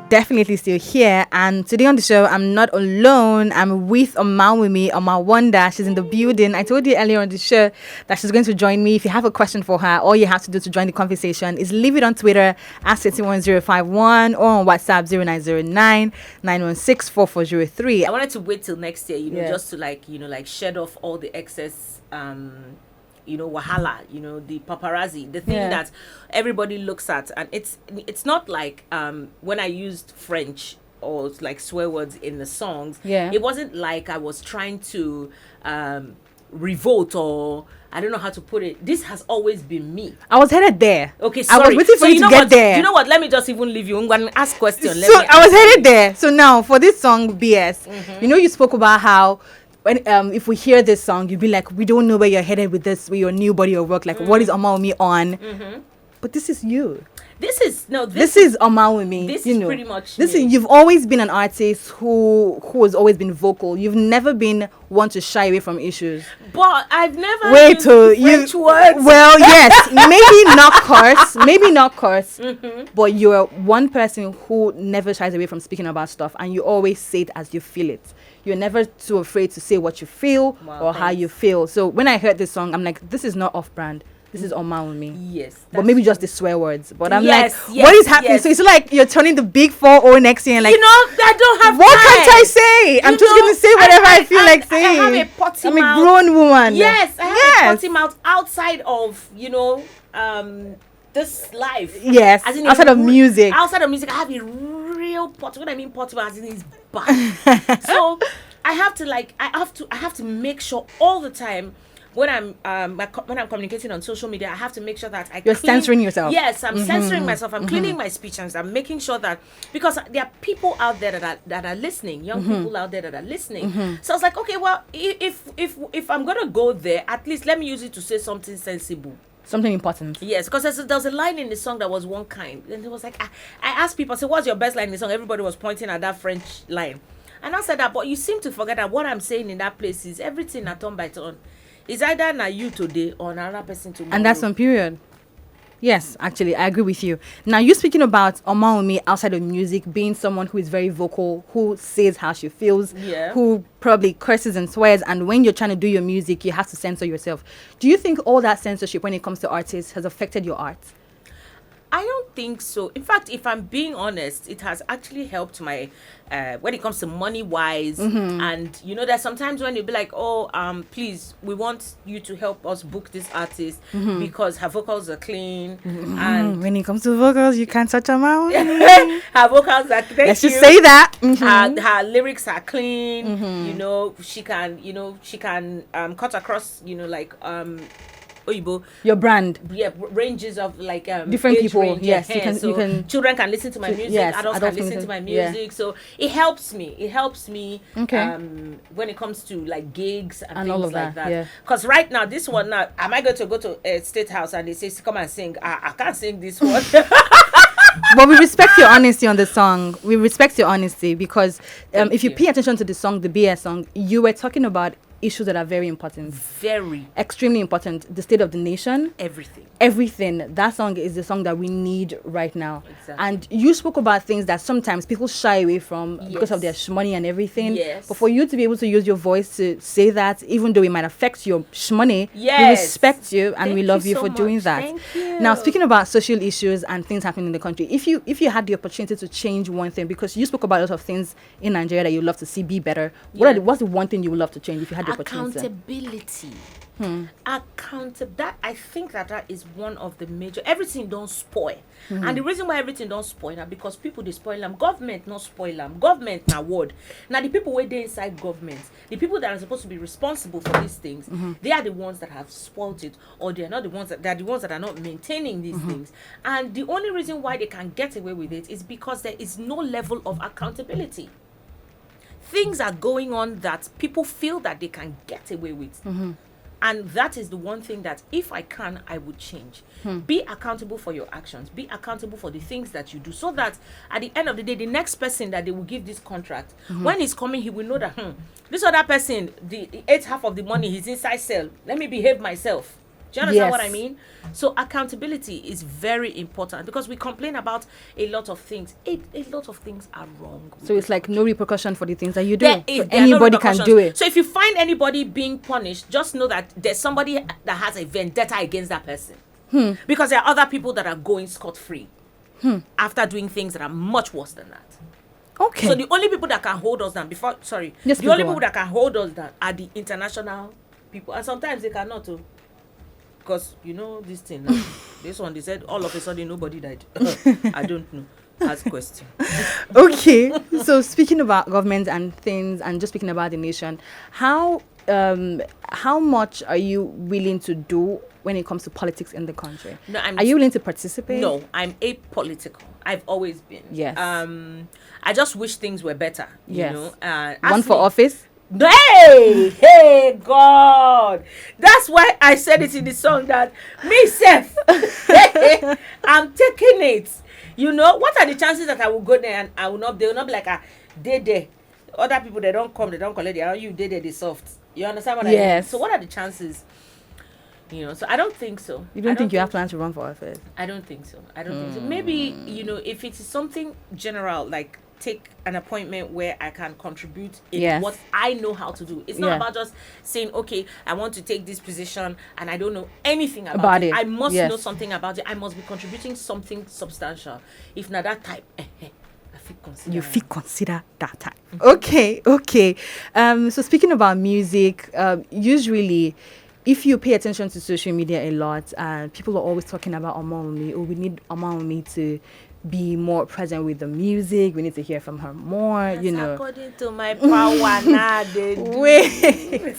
definitely still here. And today on the show, I'm not alone. I'm with OMAWUMI, Wonder. She's in the building. I told you earlier on the show that she's going to join me. If you have a question for her, all you have to do to join the conversation is leave it on Twitter at 61051 or on WhatsApp 0909 916 4403. I wanted to wait till next year, just to like shed off all the excess wahala, the paparazzi, the thing that everybody looks at. And it's not like when I used French or like swear words in the songs, it wasn't like I was trying to revolt, or I don't know how to put it. This has always been me. I was headed there. Okay, sorry. I was waiting for you to get there. You know what? Let me just even leave you. I'm going to ask questions. I was headed there. So now for this song, BS, you spoke about how when if we hear this song, you'd be like, we don't know where you're headed with this, with your new body of work. Like, what is OMAWUMI on? But this is you. This is OMAWUMI. This is pretty much you've always been an artist who has always been vocal. You've never been one to shy away from issues. But I've never used French words. Well, yes, maybe not curse. But you're one person who never shies away from speaking about stuff, and you always say it as you feel it. You're never too afraid to say what you feel how you feel. So when I heard this song, I'm like, this is not off-brand. This is OMAWUMI. Yes. But maybe just the swear words. But I'm what is happening? Yes. So it's like you're turning the big 4-0 next year and like, I don't have what time. Can't I say? I'm just going to say whatever I feel like saying. I have a potty I'm mouth. a grown woman. Yes. I have a potty mouth outside of, this life. Yes. Outside of music. Outside of music, I have a real potty. What I mean potty mouth, as in his back. So I have to make sure all the time when I'm communicating on social media, I have to make sure that you're censoring yourself. Yes, I'm censoring myself. I'm cleaning my speech, and I'm making sure that, because there are people out there that are listening, young people out there that are listening. So I was like, okay, well, if I'm gonna go there, at least let me use it to say something sensible. Something important. Yes, because there was a line in the song that was one kind, and it was like I asked people, I said, what's your best line in the song? Everybody was pointing at that French line, and I said that, but you seem to forget that what I'm saying in that place is everything a turn by turn. It's either na you today or another person tomorrow. And that's on period. Yes, actually, I agree with you. Now, you're speaking about OMAWUMI outside of music, being someone who is very vocal, who says how she feels, who probably curses and swears. And when you're trying to do your music, you have to censor yourself. Do you think all that censorship when it comes to artists has affected your art? I don't think so. In fact, if I'm being honest, it has actually helped my when it comes to money wise. And there's sometimes when you'll be like, please, we want you to help us book this artist because her vocals are clean. And when it comes to vocals, you can't touch OMAWUMI. Her vocals are clean. Let's just say that. Her lyrics are clean. She can cut across Oyibo, your brand, ranges of like different people. Range, yes, you can. Children can listen to my music. Yes, adults can listen to my music. So it helps me. Okay. When it comes to like gigs and things all of like that. Yeah. Because right now, this one now, am I going to go to a State House and they say come and sing? I can't sing this one. But we respect your honesty on the song. We respect your honesty because if you pay attention to the song, the BS song, you were talking about issues that are very important. Very. Extremely important. The state of the nation. Everything. That song is the song that we need right now. Exactly. And you spoke about things that sometimes people shy away from because of their money and everything. Yes. But for you to be able to use your voice to say that, even though it might affect your money, we respect you and we love you for doing that. Thank you. Now, speaking about social issues and things happening in the country, if you had the opportunity to change one thing, because you spoke about a lot of things in Nigeria that you'd love to see be better, what's the one thing you would love to change if you had the opportunity? Accountability. That I think that is one of the major. Everything don't spoil, and the reason why everything don't spoil now because people they spoil them. Government not spoil them. Government na word. Now the people where they inside government, the people that are supposed to be responsible for these things, they are the ones that have spoiled it, or they are not the ones that are the ones that are not maintaining these things. And the only reason why they can get away with it is because there is no level of accountability. Things are going on that people feel that they can get away with. And that is the one thing that if I can, I would change. Be accountable for your actions. Be accountable for the things that you do, so that at the end of the day, the next person that they will give this contract, when he's coming, he will know that this other person, the 8 half of the money, he's inside cell. Let me behave myself. Do you understand what I Yes. mean? So accountability is very important because we complain about a lot of things. A lot of things are wrong. with So it's this like country. no repercussion for the things that you do. There So are no anybody can repercussions. do it. So if you find anybody being punished, just know that there's somebody that has a vendetta against that person. Because there are other people that are going scot-free after doing things that are much worse than that. Okay. So the only people that can hold us down the Yes, only please go people on. that can hold us down are the international people, and sometimes they cannot too. Because this thing now, this one they said all of a sudden nobody died. I don't know. Ask question. Okay. So speaking about government and things, and just speaking about the nation, how much are you willing to do when it comes to politics in the country? No, Are you willing to participate? No, I'm apolitical. I've always been. Yes. I just wish things were better. Yes. You know. Run Ask for me- office? Hey, God. That's why I said it in the song that me self, I'm taking it. What are the chances that I will go there and they will not be like, they there. Other people, they don't come, they don't collect their own, you they there, they soft. You understand what I mean? Yes. So what are the chances? So I don't think so. You don't think you have plans to run for office? I don't think so. Maybe, if it is something general, like take an appointment where I can contribute in Yes. what I know how to do. It's not Yeah. about just saying, okay, I want to take this position and I don't know anything about, About it. it. I must Yes. know something about it. I must be contributing something substantial. If not that type, I feel consider. You feel consider that time. Okay. So speaking about music, usually if you pay attention to social media a lot, people are always talking about OMAWUMI. Oh, we need OMAWUMI to be more present with the music. We need to hear from her more. According to my power now, they do. Wait.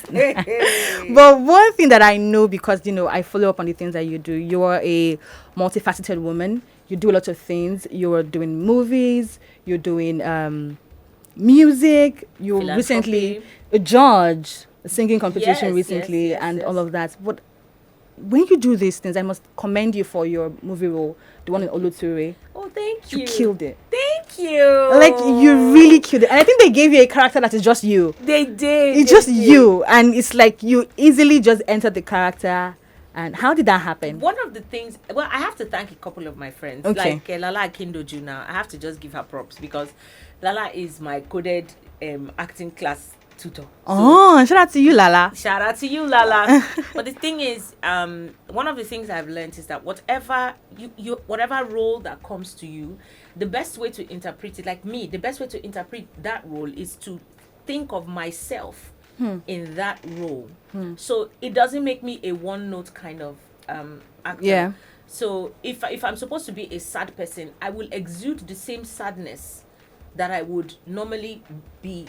But one thing that I know, because I follow up on the things that you do. You are a multifaceted woman. You do a lot of things. You are doing movies. You're doing music. You recently a judge a singing competition recently, and all of that. But when you do these things, I must commend you for your movie role, the one in Oluture. Oh, thank you. You killed it. Thank you. Like, you really killed it. And I think they gave you a character that is just you. They did. It's just you. And it's like you easily just entered the character. And how did that happen? One of the things, I have to thank a couple of my friends. Okay. Like Lala Akindoju now. I have to just give her props because Lala is my coded acting class tutor. Oh, shout out to you, Lala. Shout out to you, Lala. But the thing is, one of the things I've learned is that whatever whatever role that comes to you, the best way to interpret it, like me, the best way to interpret that role is to think of myself in that role. So it doesn't make me a one-note kind of actor. Yeah. So if I'm supposed to be a sad person, I will exude the same sadness that I would normally be,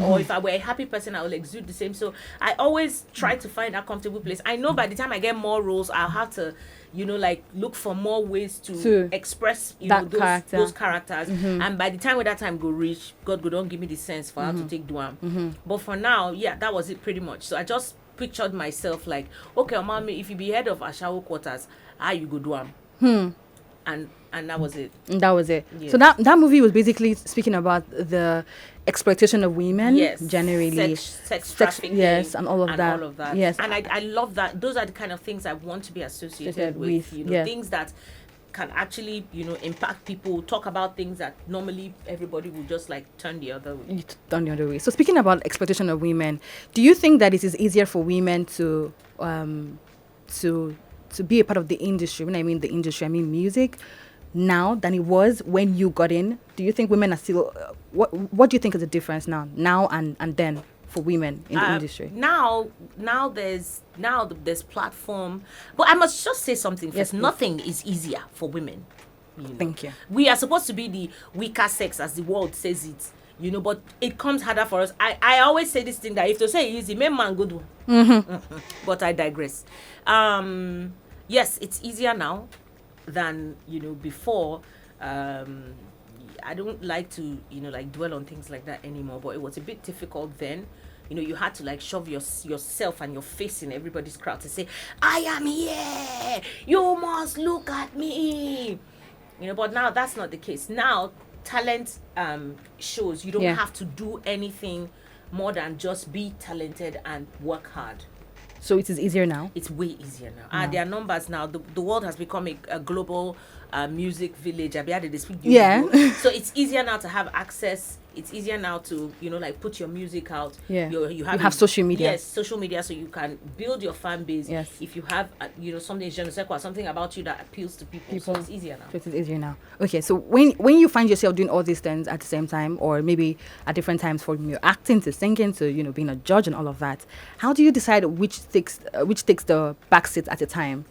or if I were a happy person, I will exude the same. So I always try to find a comfortable place. I know by the time I get more roles, I'll have to, look for more ways to express, those characters. And by the time when that time go reach, God go don't give me the sense for how to take Duam. But for now, that was it pretty much. So I just pictured myself like, okay, mommy, if you be head of Ashawo quarters, how you go Duam? And that was it. That was it. Yeah. So that movie was basically speaking about the exploitation of women, generally, sex trafficking, yes, and all of that. Yes, and I love that. Those are the kind of things I want to be associated with. Things that can actually, impact people. Talk about things that normally everybody would just like turn the other way. Turn the other way. So speaking about exploitation of women, do you think that it is easier for women to be a part of the industry? When I mean the industry, I mean music, now than it was when you got in? Do you think women are still what do you think is the difference now and then for women in the industry? Now there's platform, but I must just say something first. Yes, please. Nothing is easier for women. Thank you. We are supposed to be the weaker sex as the world says it, but it comes harder for us. I always say this thing that if to say easy, men man good one. But I digress. Yes, it's easier now than before. I don't like to dwell on things like that anymore, but it was a bit difficult then. You had to like shove yourself and your face in everybody's crowd to say, I am here, you must look at me, but now that's not the case. Now talent shows you don't have to do anything more than just be talented and work hard. So it is easier now. It's way easier now. And there are numbers now. The world has become a global music village. Yeah. So it's easier now to have access. It's easier now to, like put your music out. Yeah. You have social media. Yes, social media, so you can build your fan base. Yes. If you have, something something about you that appeals to people. So it's easier now. So it is easier now. Okay, so when you find yourself doing all these things at the same time, or maybe at different times, from your acting to singing to being a judge and all of that, how do you decide which takes the back seat at a time?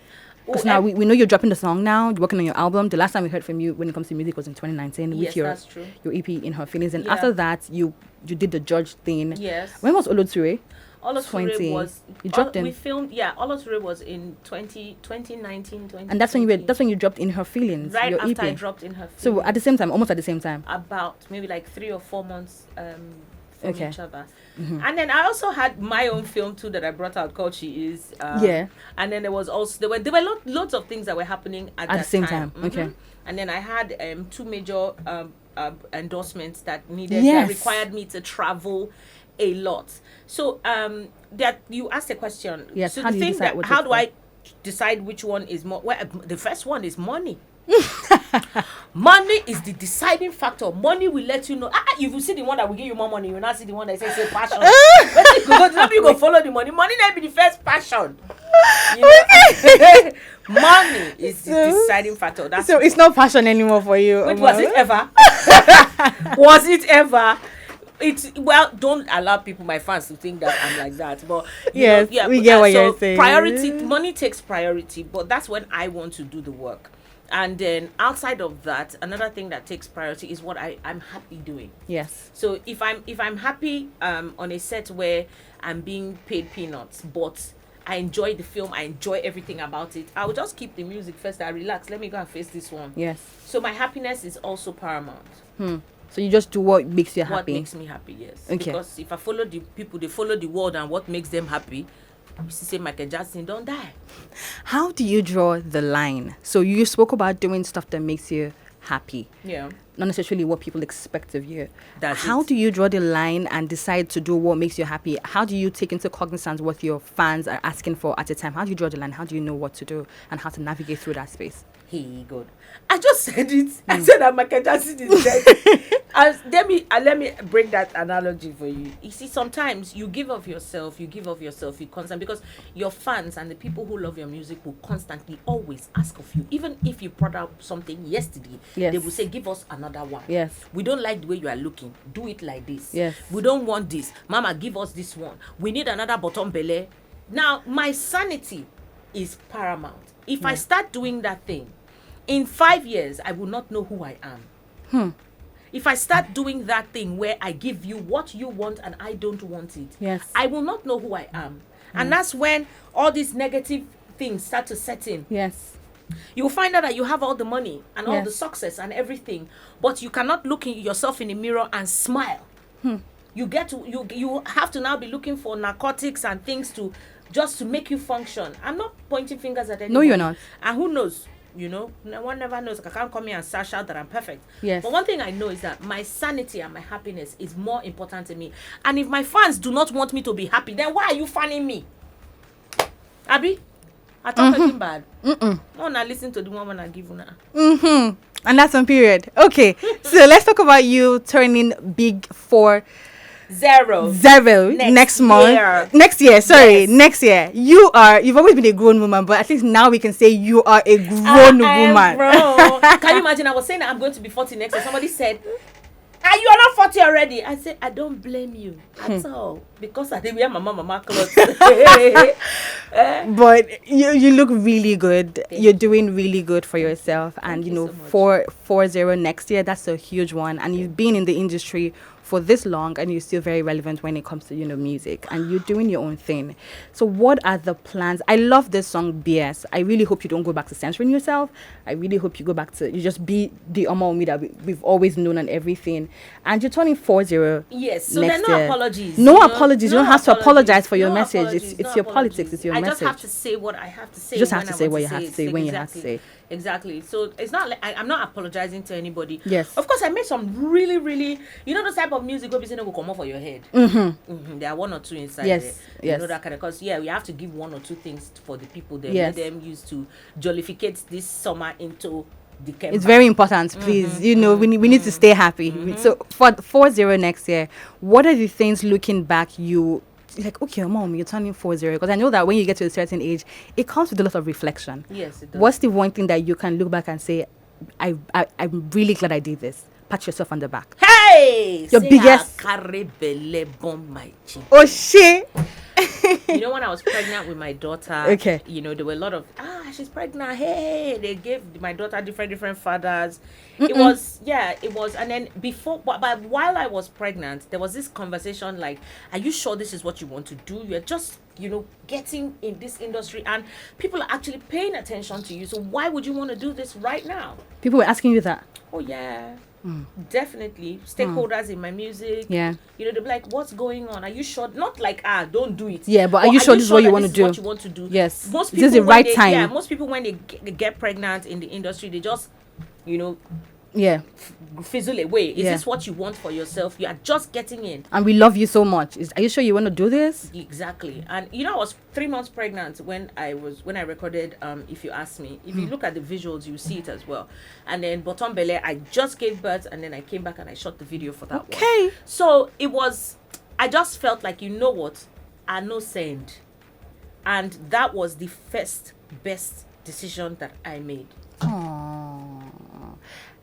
Because now we know you're dropping the song now, you're working on your album. The last time we heard from you when it comes to music was in 2019 with your EP In Her Feelings. And after that, you did the judge thing. Yes. When was Oloture? Oloture was... You dropped in... We filmed... Yeah, Oloture was in 2019. And that's when you dropped In Her Feelings, right your after EP. I dropped In Her Feelings. So at the same time, almost at the same time? About maybe like 3 or 4 months from each other. Mm-hmm. And then I also had my own film too that I brought out called She Is. And then there was also there were lots of things that were happening at the same time. Mm-hmm. Okay. And then I had 2 major endorsements that required me to travel a lot. So that you asked a question. Yes. So How do you decide how do I decide which one is more? Well, the first one is money. Money is the deciding factor. Money will let you know. If you see the one that will give you more money, you will not see the one that says passion. You go follow the money. Money may be the first passion. Money is the deciding factor. So it's not passion anymore for you. Wait, was it ever? Was it ever? Don't allow my fans to think that I'm like that. But we get what you're saying. Priority, money takes priority, but that's when I want to do the work. And then outside of that, another thing that takes priority is what I'm happy doing. Yes. So if I'm happy on a set where I'm being paid peanuts, but I enjoy the film, I enjoy everything about it, I will just keep the music first. I relax. Let me go and face this one. Yes. So my happiness is also paramount. So you just do what makes you happy. What makes me happy, yes. Okay. Because if I follow the people, they follow the world and what makes them happy. You say Michael Jackson don't die. How do you draw the line? So you spoke about doing stuff that makes you happy. Yeah. Not necessarily what people expect of you. How do you draw the line and decide to do what makes you happy? How do you take into cognizance what your fans are asking for at a time? How do you draw the line? How do you know what to do and how to navigate through that space? Hey, God. I just said it. I said that Michael Jackson is dead. Let me break that analogy for you. You see, sometimes you give of yourself, you constant, because your fans and the people who love your music will constantly always ask of you. Even if you brought out something yesterday, they will say, give us another one. Yes. We don't like the way you are looking. Do it like this. Yes. We don't want this. Mama, give us this one. We need another bottom belly. Now, my sanity is paramount. If I start doing that thing, in 5 years, I will not know who I am. If I start doing that thing where I give you what you want and I don't want it, I will not know who I am. And that's when all these negative things start to set in. Yes. You'll find out that you have all the money and all the success and everything, but you cannot look at yourself in the mirror and smile. You have to now be looking for narcotics and things just to make you function. I'm not pointing fingers at anyone. No, you're not. And who knows? No one never knows. I can't come here and sash out that I'm perfect. Yes. But one thing I know is that my sanity and my happiness is more important to me. And if my fans do not want me to be happy, then why are you fanning me? Abby? I talk anything bad. No, now listen to the one when I give you now. And that's on period. Okay. So let's talk about you turning big 40 next month. Next year. Next year. You've always been a grown woman, but at least now we can say you are a grown woman. Grown. Can you imagine? I was saying that I'm going to be 40 next year. Somebody said, you are not 40 already. I said, I don't blame you at all, because I didn't wear my mama clothes. But you look really good. You're doing really good for yourself. And Thank you so much. 40 next year, that's a huge one. And you've been in the industry for this long and you're still very relevant when it comes to music, and you're doing your own thing. So what are the plans? I love this song BS. I really hope you don't go back to censoring yourself. I really hope you go back to, you just be the OMAWUMI that we've always known and everything. And you're turning 40 yes, so next there are no year. apologies. No apologies. You don't have to apologize for your No message. apologies, It's no your apologies. politics. It's your I message. just have to say what I have to say. You just have when to I say want what to you have say to say it. when you have to say. Exactly. So it's not like I'm not apologizing to anybody. Yes. Of course, I made some really, really, those type of music go be saying will come off for your head. There are one or two inside Yes, there. yes. You know that kind of, because we have to give one or two things for the people there. Yes. Let them use to jollificate this summer into the camp. It's very important, please. You know, we need to stay happy. So for 40 next year, what are the things looking back you're like, okay, mom, you're turning 40? Because I know that when you get to a certain age, it comes with a lot of reflection. Yes, it does. What's the one thing that you can look back and say, I'm really glad I did this? Pat yourself on the back. Hey! Your say biggest- I carry belle bomb my cheek. Oh, shit. You know, when I was pregnant with my daughter, Okay. you know, there were a lot of, she's pregnant. Hey, they gave my daughter different fathers. It was, and then but while I was pregnant, there was this conversation like, are you sure this is what you want to do? You're just, you know, getting in this industry and people are actually paying attention to you. So why would you want to do this right now? People were asking you that. Oh, yeah. Definitely. Stakeholders in my music. Yeah. You know, they'll be like, what's going on? Are you sure? Not like, don't do it. Yeah, but are you sure this is what you want to do? What you want to do? Yes. Most This is people, the right time. Yeah, most people, when they get pregnant in the industry, they just, you know, Yeah. fizzle away. Is Yeah. this what you want for yourself? You are just getting in. And we love you so much. Are you sure you want to do this? Exactly. And you know, I was 3 months pregnant when I recorded If You Ask Me. If you look at the visuals, you see it as well. And then Bottom Belly, I just gave birth and then I came back and I shot the video for that one. Okay. So it was, I just felt like, you know what, I no send. And that was the first best decision that I made.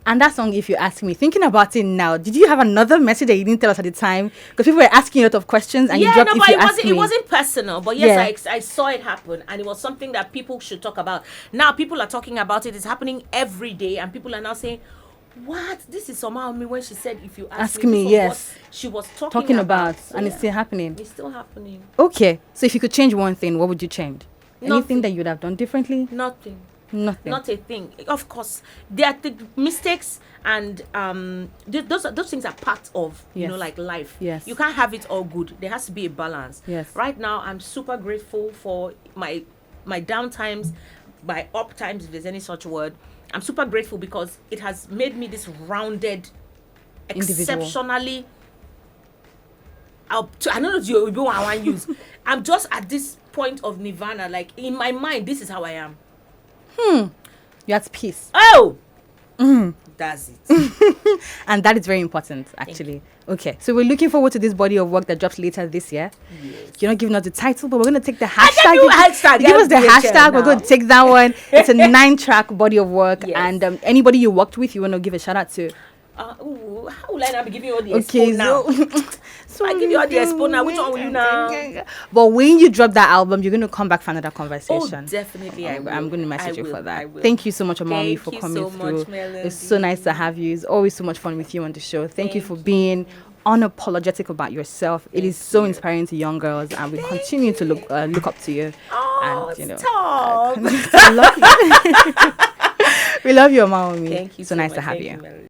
And that song, If You Ask Me, thinking about it now, did you have another message that you didn't tell us at the time? Because people were asking a lot of questions and you dropped If You Ask Me. It wasn't personal, but yes, I saw it happen and it was something that people should talk about. Now people are talking about it. It's happening every day and people are now saying, what? This is OMAWUMI when she said, if you ask me. Yes. What she was talking about. So, and it's still happening. It's still happening. Okay. So if you could change one thing, what would you change? Nothing. Anything that you would have done differently? Nothing. Nothing. Not a thing. Of course, there are the mistakes and those things are part of you know, like life. Yes. You can't have it all good. There has to be a balance. Yes. Right now, I'm super grateful for my down times, my up times, if there's any such word. I'm super grateful because it has made me this rounded, Individual. exceptionally. I don't know if you want to use. I'm just at this point of nirvana. Like in my mind, this is how I am. You're at peace. Oh, that's it. And that is very important, actually. Okay, so we're looking forward to this body of work that drops later this year. Yes. You're not giving us the title, but we're going to take the hashtag. do hashtag. Give us the Yeah, hashtag. We're now. going to take that one. It's a 9-track body of work. Yes. And anybody you worked with, you want to give a shout out to? How will I not be giving you all the Okay, expo now? so I give you all the expo now. Which one will you now? But when you drop that album, you're going to come back for another conversation. Oh, definitely. I will. I'm going to message I you will, for I that. will. Thank you so much, OMAWUMI, for Thank you coming so through. much, Melody. It's so nice to have you. It's always so much fun with you on the show. Thank you Thank for you. being unapologetic about yourself. It is so inspiring to young girls, and we continue to look up to you. Oh, And, you know, stop. I love you. We love you, OMAWUMI. Thank you So nice to much. have Thank you. Melody.